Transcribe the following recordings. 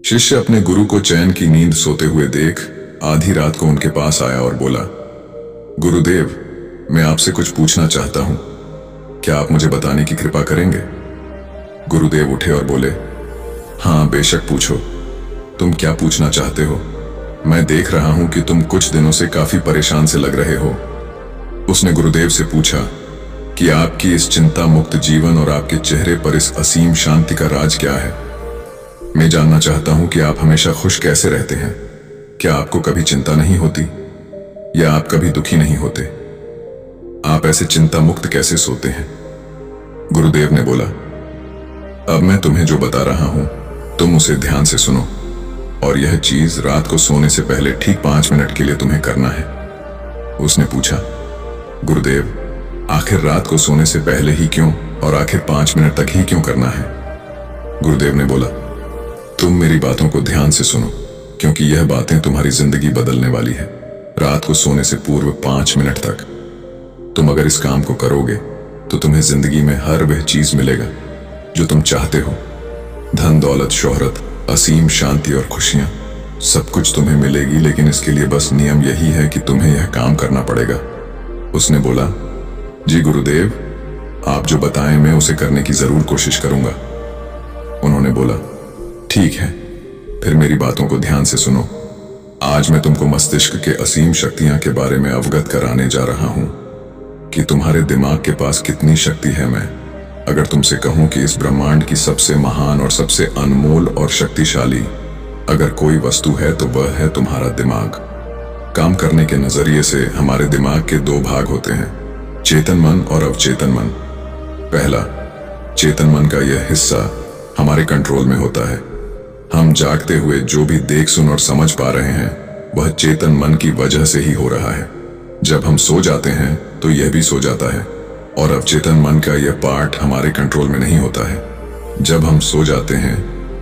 शिष्य अपने गुरु को चैन की नींद सोते हुए देख आधी रात को उनके पास आया और बोला, गुरुदेव, मैं आपसे कुछ पूछना चाहता हूं, क्या आप मुझे बताने की कृपा करेंगे? गुरुदेव उठे और बोले, हाँ बेशक पूछो, तुम क्या पूछना चाहते हो? मैं देख रहा हूं कि तुम कुछ दिनों से काफी परेशान से लग रहे हो। उसने गुरुदेव से पूछा कि आपकी इस चिंता मुक्त जीवन और आपके चेहरे पर इस असीम शांति का राज क्या है। मैं जानना चाहता हूं कि आप हमेशा खुश कैसे रहते हैं। क्या आपको कभी चिंता नहीं होती या आप कभी दुखी नहीं होते? आप ऐसे चिंता मुक्त कैसे सोते हैं? गुरुदेव ने बोला, अब मैं तुम्हें जो बता रहा हूं तुम उसे ध्यान से सुनो, और यह चीज रात को सोने से पहले ठीक 5 मिनट के लिए तुम्हें करना है। उसने पूछा, गुरुदेव, आखिर रात को सोने से पहले ही क्यों और आखिर 5 मिनट तक ही क्यों करना है? गुरुदेव ने बोला, तुम मेरी बातों को ध्यान से सुनो, क्योंकि यह बातें तुम्हारी जिंदगी बदलने वाली है। रात को सोने से पूर्व 5 मिनट तक तुम अगर इस काम को करोगे तो तुम्हें जिंदगी में हर वह चीज मिलेगा जो तुम चाहते हो। धन, दौलत, शोहरत, असीम शांति और खुशियां, सब कुछ तुम्हें मिलेगी, लेकिन इसके लिए बस नियम यही है कि तुम्हें यह काम करना पड़ेगा। उसने बोला, जी गुरुदेव, आप जो बताएं मैं उसे करने की जरूर कोशिश करूंगा। उन्होंने बोला, ठीक है, फिर मेरी बातों को ध्यान से सुनो। आज मैं तुमको मस्तिष्क के असीम शक्तियां के बारे में अवगत कराने जा रहा हूं कि तुम्हारे दिमाग के पास कितनी शक्ति है। मैं अगर तुमसे कहूं कि इस ब्रह्मांड की सबसे महान और सबसे अनमोल और शक्तिशाली अगर कोई वस्तु है तो वह है तुम्हारा दिमाग। काम करने के नजरिए से हमारे दिमाग के 2 भाग होते हैं, चेतन मन और अवचेतन मन। पहला, चेतन मन का यह हिस्सा हमारे कंट्रोल में होता है। हम जागते हुए जो भी देख, सुन और समझ पा रहे हैं वह चेतन मन की वजह से ही हो रहा है। जब हम सो जाते हैं तो यह भी सो जाता है, और अवचेतन मन का यह पार्ट हमारे कंट्रोल में नहीं होता है। जब हम सो जाते हैं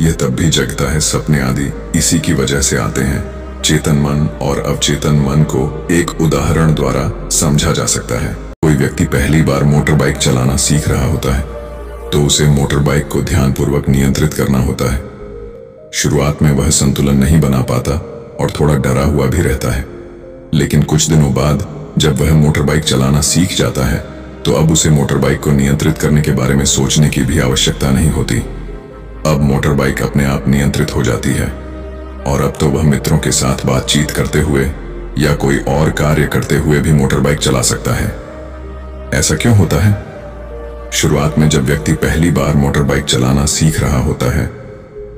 यह तब भी जगता है, सपने आदि इसी की वजह से आते हैं। चेतन मन और अवचेतन मन को एक उदाहरण द्वारा समझा जा सकता है। कोई व्यक्ति पहली बार मोटर बाइक चलाना सीख रहा होता है तो उसे मोटर बाइक को ध्यानपूर्वक नियंत्रित करना होता है। शुरुआत में वह संतुलन नहीं बना पाता और थोड़ा डरा हुआ भी रहता है, लेकिन कुछ दिनों बाद जब वह मोटर बाइक चलाना सीख जाता है तो अब उसे मोटर बाइक को नियंत्रित करने के बारे में सोचने की भी आवश्यकता नहीं होती। अब मोटर बाइक अपने आप नियंत्रित हो जाती है, और अब तो वह मित्रों के साथ बातचीत करते हुए या कोई और कार्य करते हुए भी मोटर बाइक चला सकता है। ऐसा क्यों होता है? शुरुआत में जब व्यक्ति पहली बार मोटर बाइक चलाना सीख रहा होता है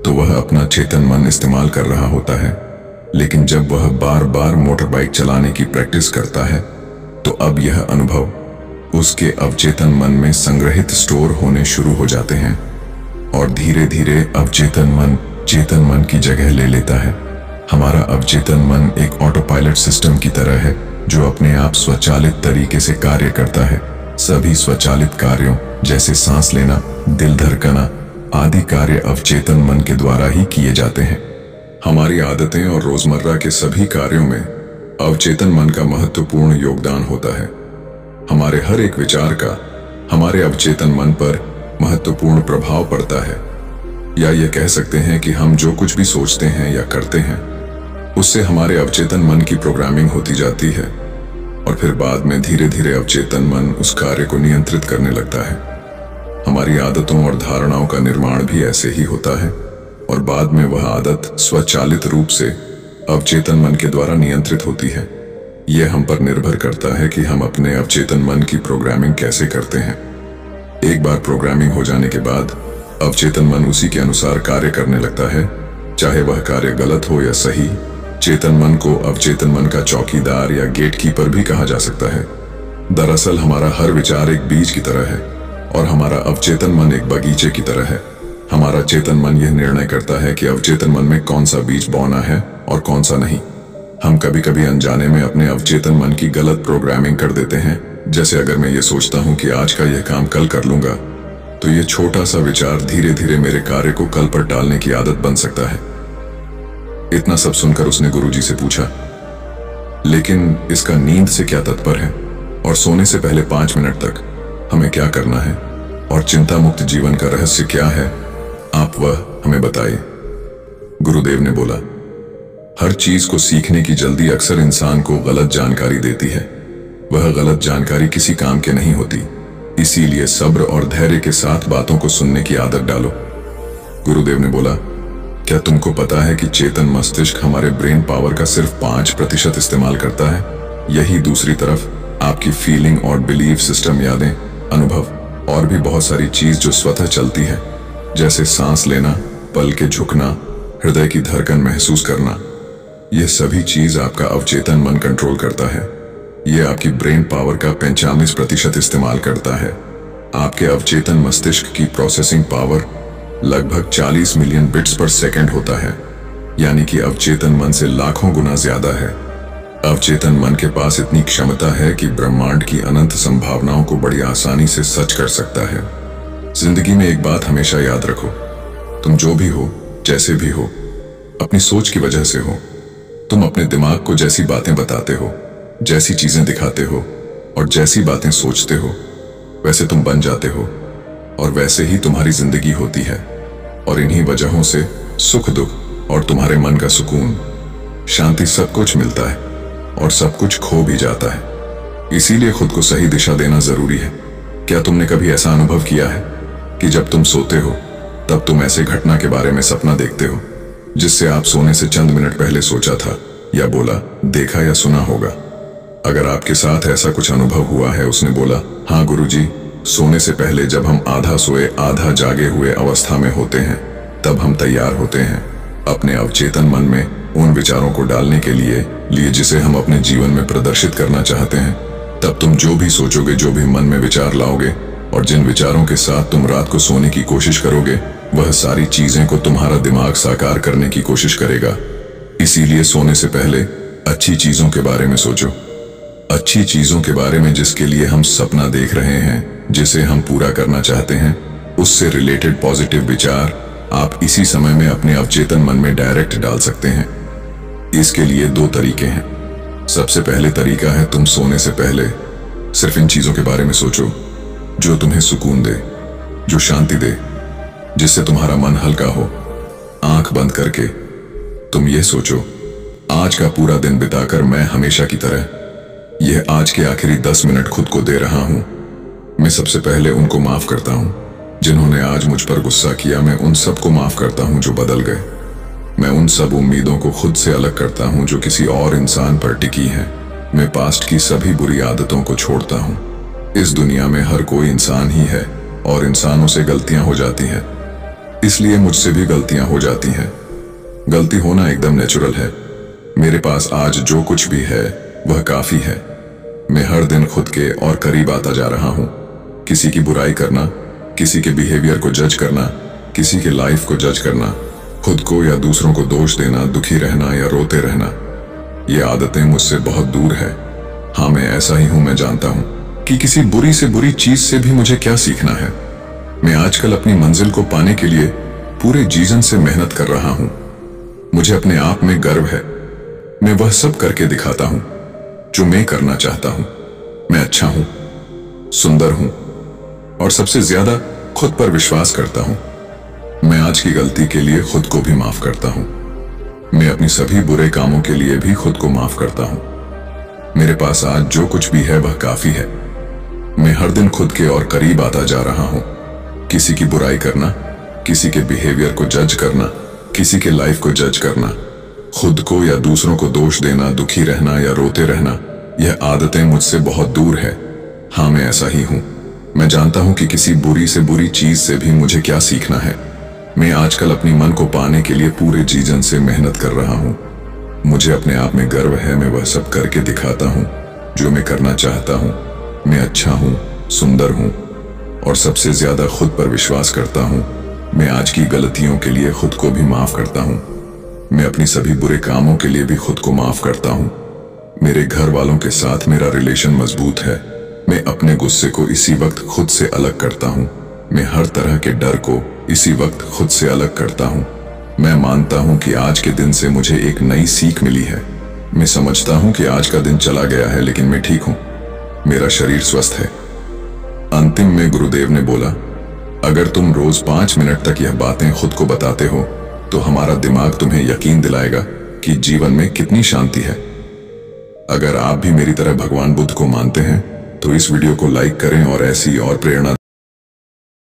तो वह अपना चेतन मन इस्तेमाल कर रहा होता है, लेकिन जब वह बार बार मोटर बाइक चलाने की प्रैक्टिस करता है तो अब यह अनुभव उसके अवचेतन मन में संग्रहित स्टोर होने शुरू हो जाते हैं, और धीरे धीरे अवचेतन मन चेतन मन की जगह ले लेता है। हमारा अवचेतन मन एक ऑटो पायलट सिस्टम की तरह है जो अपने आप स्वचालित तरीके से कार्य करता है। सभी स्वचालित कार्यों जैसे सांस लेना, दिल धड़कना आदि कार्य अवचेतन मन के द्वारा ही किए जाते हैं। हमारी आदतें और रोजमर्रा के सभी कार्यों में अवचेतन मन का महत्वपूर्ण योगदान होता है। हमारे हर एक विचार का हमारे अवचेतन मन पर महत्वपूर्ण प्रभाव पड़ता है, या यह कह सकते हैं कि हम जो कुछ भी सोचते हैं या करते हैं उससे हमारे अवचेतन मन की प्रोग्रामिंग होती जाती है, और फिर बाद में धीरे धीरे अवचेतन मन उस कार्य को नियंत्रित करने लगता है। हमारी आदतों और धारणाओं का निर्माण भी ऐसे ही होता है, और बाद में वह आदत स्वचालित रूप से अवचेतन मन के द्वारा नियंत्रित होती है। यह हम पर निर्भर करता है कि हम अपने अवचेतन मन की प्रोग्रामिंग कैसे करते हैं। एक बार प्रोग्रामिंग हो जाने के बाद अवचेतन मन उसी के अनुसार कार्य करने लगता है, चाहे वह कार्य गलत हो या सही। चेतन मन को अवचेतन मन का चौकीदार या गेटकीपर भी कहा जा सकता है। दरअसल हमारा हर विचार एक बीज की तरह है और हमारा अवचेतन मन एक बगीचे की तरह है। हमारा चेतन मन यह निर्णय करता है कि अवचेतन मन में कौन सा बीज बोना है और कौन सा नहीं। हम कभी कभी अनजाने में अपने अवचेतन मन की गलत प्रोग्रामिंग कर देते हैं। जैसे अगर मैं ये सोचता हूँ कि आज का यह काम कल कर लूंगा, तो ये छोटा सा विचार धीरे धीरे मेरे कार्य को कल पर टालने की आदत बन सकता है। इतना सब सुनकर उसने गुरुजी से पूछा, लेकिन इसका नींद से क्या तात्पर्य है, और सोने से पहले 5 मिनट तक हमें क्या करना है, और चिंता मुक्त जीवन का रहस्य क्या है, आप वह हमें बताइए। गुरुदेव ने बोला, हर चीज को सीखने की जल्दी अक्सर इंसान को गलत जानकारी देती है। वह गलत जानकारी किसी काम के नहीं होती, इसीलिए सब्र और धैर्य के साथ बातों को सुनने की आदत डालो। गुरुदेव ने बोला, क्या तुमको पता है कि चेतन मस्तिष्क हमारे ब्रेन पावर का सिर्फ 5% इस्तेमाल करता है? यही दूसरी तरफ आपकी फीलिंग और बिलीफ सिस्टम, यादें, अनुभव और भी बहुत सारी चीज जो स्वतः चलती है, जैसे सांस लेना, पल के झुकना, हृदय की धड़कन महसूस करना, यह सभी चीज आपका अवचेतन मन कंट्रोल करता है। यह आपकी ब्रेन पावर का 95% इस्तेमाल करता है। आपके अवचेतन मस्तिष्क की प्रोसेसिंग पावर लगभग 40 मिलियन बिट्स पर सेकंड होता है, यानी कि अवचेतन मन से लाखों गुना ज्यादा है। अवचेतन मन के पास इतनी क्षमता है कि ब्रह्मांड की अनंत संभावनाओं को बड़ी आसानी से सच कर सकता है। जिंदगी में एक बात हमेशा याद रखो, तुम जो भी हो, जैसे भी हो, अपनी सोच की वजह से हो। तुम अपने दिमाग को जैसी बातें बताते हो, जैसी चीजें दिखाते हो और जैसी बातें सोचते हो, वैसे तुम बन जाते हो और वैसे ही तुम्हारी जिंदगी होती है। और इन्हीं वजहों से सुख दुख और तुम्हारे मन का सुकून, शांति, सब कुछ मिलता है और सब कुछ खो भी जाता है। इसीलिए खुद को सही दिशा देना जरूरी है। क्या तुमने कभी ऐसा अनुभव किया है कि जब तुम सोते हो तब तुम ऐसे घटना के बारे में सपना देखते हो जिससे आप सोने से चंद मिनट पहले सोचा था या बोला, देखा या सुना होगा? अगर आपके साथ ऐसा कुछ अनुभव हुआ है, उसने बोला, हाँ गुरुजी, सोने से पहले जब हम आधा सोए आधा जागे हुए अवस्था में होते हैं, तब हम तैयार होते हैं अपने अवचेतन मन में उन विचारों को डालने के लिए जिसे हम अपने जीवन में प्रदर्शित करना चाहते हैं। तब तुम जो भी सोचोगे, जो भी मन में विचार लाओगे और जिन विचारों के साथ तुम रात को सोने की कोशिश करोगे, वह सारी चीजें को तुम्हारा दिमाग साकार करने की कोशिश करेगा। इसीलिए सोने से पहले अच्छी चीजों के बारे में सोचो, अच्छी चीजों के बारे में जिसके लिए हम सपना देख रहे हैं, जिसे हम पूरा करना चाहते हैं, उससे रिलेटेड पॉजिटिव विचार आप इसी समय में अपने अवचेतन मन में डायरेक्ट डाल सकते हैं। इसके लिए 2 तरीके हैं। सबसे पहले तरीका है, तुम सोने से पहले सिर्फ इन चीजों के बारे में सोचो जो तुम्हें सुकून दे, जो शांति दे, जिससे तुम्हारा मन हल्का हो। आंख बंद करके तुम ये सोचो, आज का पूरा दिन बिताकर मैं हमेशा की तरह यह आज के आखिरी 10 मिनट खुद को दे रहा हूं। मैं सबसे पहले उनको माफ करता हूं जिन्होंने आज मुझ पर गुस्सा किया। मैं उन सब को माफ करता हूं जो बदल गए। मैं उन सब उम्मीदों को खुद से अलग करता हूं जो किसी और इंसान पर टिकी हैं। मैं पास्ट की सभी बुरी आदतों को छोड़ता हूं। इस दुनिया में हर कोई इंसान ही है और इंसानों से गलतियां हो जाती हैं, इसलिए मुझसे भी गलतियां हो जाती हैं। गलती होना एकदम नेचुरल है। मेरे पास आज जो कुछ भी है वह काफी है। मैं हर दिन खुद के और करीब आता जा रहा हूं। किसी की बुराई करना, किसी के बिहेवियर को जज करना, किसी के लाइफ को जज करना, खुद को या दूसरों को दोष देना, दुखी रहना या रोते रहना, ये आदतें मुझसे बहुत दूर है। हाँ, मैं ऐसा ही हूं। मैं जानता हूं कि किसी बुरी से बुरी चीज से भी मुझे क्या सीखना है। मैं आजकल अपनी मंजिल को पाने के लिए पूरे जीवन से मेहनत कर रहा हूं। मुझे अपने आप में गर्व है। मैं वह सब करके दिखाता हूं जो मैं करना चाहता हूं। मैं अच्छा हूं, सुंदर हूं और सबसे ज्यादा खुद पर विश्वास करता हूं। मैं आज की गलती के लिए खुद को भी माफ करता हूं। मैं अपनी सभी बुरे कामों के लिए भी खुद को माफ करता हूं। मेरे पास आज जो कुछ भी है वह काफी है। मैं हर दिन खुद के और करीब आता जा रहा हूं। किसी की बुराई करना, किसी के बिहेवियर को जज करना, किसी के लाइफ को जज करना, खुद को या दूसरों को दोष देना, दुखी रहना या रोते रहना, यह आदतें मुझसे बहुत दूर है। हाँ, मैं ऐसा ही हूं। मैं जानता हूं कि किसी बुरी से बुरी चीज से भी मुझे क्या सीखना है। मैं आजकल अपनी मन को पाने के लिए पूरे जीवन से मेहनत कर रहा हूं। मुझे अपने आप में गर्व है। मैं वह सब करके दिखाता हूं जो मैं करना चाहता हूं। मैं अच्छा हूं, सुंदर हूं और सबसे ज्यादा खुद पर विश्वास करता हूं। मैं आज की गलतियों के लिए खुद को भी माफ करता हूं। मैं अपनी सभी बुरे कामों के लिए भी खुद को माफ करता हूं। मेरे घर वालों के साथ मेरा रिलेशन मजबूत है। मैं अपने गुस्से को इसी वक्त खुद से अलग करता हूं। मैं हर तरह के डर को इसी वक्त खुद से अलग करता हूं। मैं मानता हूं कि आज के दिन से मुझे एक नई सीख मिली है। मैं समझता हूं कि आज का दिन चला गया है लेकिन मैं ठीक हूं। मेरा शरीर स्वस्थ है। अंतिम में गुरुदेव ने बोला, अगर तुम रोज 5 मिनट तक यह बातें खुद को बताते हो तो हमारा दिमाग तुम्हें यकीन दिलाएगा कि जीवन में कितनी शांति है। अगर आप भी मेरी तरह भगवान बुद्ध को मानते हैं तो इस वीडियो को लाइक करें और ऐसी और प्रेरणा